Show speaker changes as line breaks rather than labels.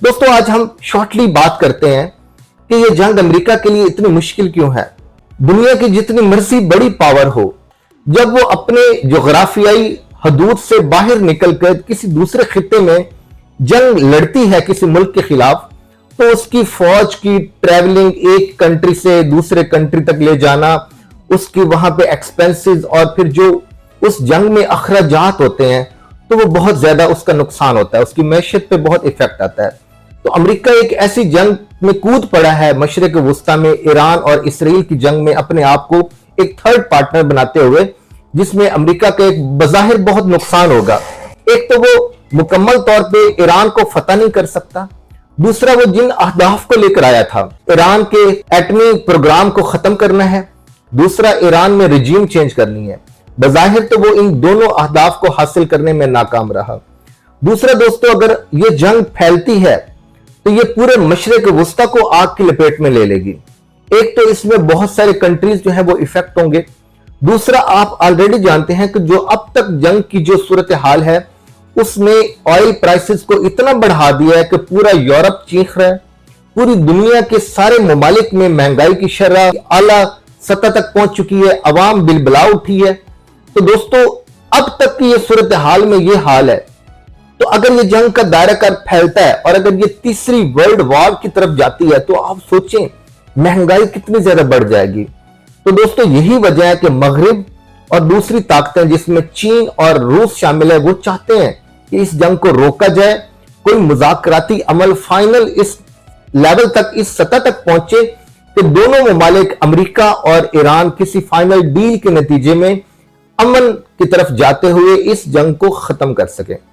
दोस्तों आज हम शॉर्टली बात करते हैं कि ये जंग अमेरिका के लिए इतनी मुश्किल क्यों है। दुनिया की जितनी मर्जी बड़ी पावर हो, जब वो अपने जोग्राफियाई हदूद से बाहर निकलकर किसी दूसरे खित्ते में जंग लड़ती है किसी मुल्क के खिलाफ, तो उसकी फौज की ट्रैवलिंग एक कंट्री से दूसरे कंट्री तक ले जाना, उसकी वहां पे एक्सपेंसेस और फिर जो उस जंग में अखराजात होते हैं, तो वो बहुत ज्यादा उसका नुकसान होता है, उसकी मैशत पे बहुत इफेक्ट आता है। तो अमेरिका एक ऐसी जंग में कूद पड़ा है मशरिक वस्ता में, ईरान और इसराइल की जंग में अपने आप को एक थर्ड पार्टनर बनाते हुए, जिसमें अमेरिका का एक बज़ाहिर बहुत नुकसान होगा। एक तो वो मुकम्मल तौर पे ईरान को फतह नहीं कर सकता, दूसरा वो जिन अहदाफ को लेकर आया था, ईरान के एटमी प्रोग्राम को खत्म करना है, दूसरा ईरान में रिजीम चेंज करनी है। बज़ाहिर तो वो इन दोनों अहदाफ को हासिल करने में नाकाम रहा। दूसरा दोस्तों, अगर ये जंग फैलती है तो ये पूरे मशरिक वस्ता को आग की लपेट में ले लेगी। एक तो इसमें बहुत सारे कंट्रीज जो है वो इफेक्ट होंगे, दूसरा आप ऑलरेडी जानते हैं कि जो अब तक जंग की जो सूरत हाल है उसमें ऑयल प्राइसेस को इतना बढ़ा दिया है कि पूरा यूरोप चीख रहा है, पूरी दुनिया के सारे ममालिक में महंगाई की शरह आला सतह तक पहुंच चुकी है, अवाम बिलबिला उठी है। तो दोस्तों अब तक की ये सूरत हाल में ये हाल है, तो अगर ये जंग का दायरा कर फैलता है और अगर ये तीसरी वर्ल्ड वॉर की तरफ जाती है, तो आप सोचें महंगाई कितनी ज्यादा बढ़ जाएगी। तो दोस्तों यही वजह है कि मगरिब और दूसरी ताकतें जिसमें चीन और रूस शामिल है, वो चाहते हैं कि इस जंग को रोका जाए, कोई मुज़ाकराती अमल फाइनल इस लेवल तक, इस सतह तक पहुंचे कि दोनों ममालिक अमेरिका और ईरान किसी फाइनल डील के नतीजे में अमन की तरफ जाते हुए इस जंग को खत्म कर सके।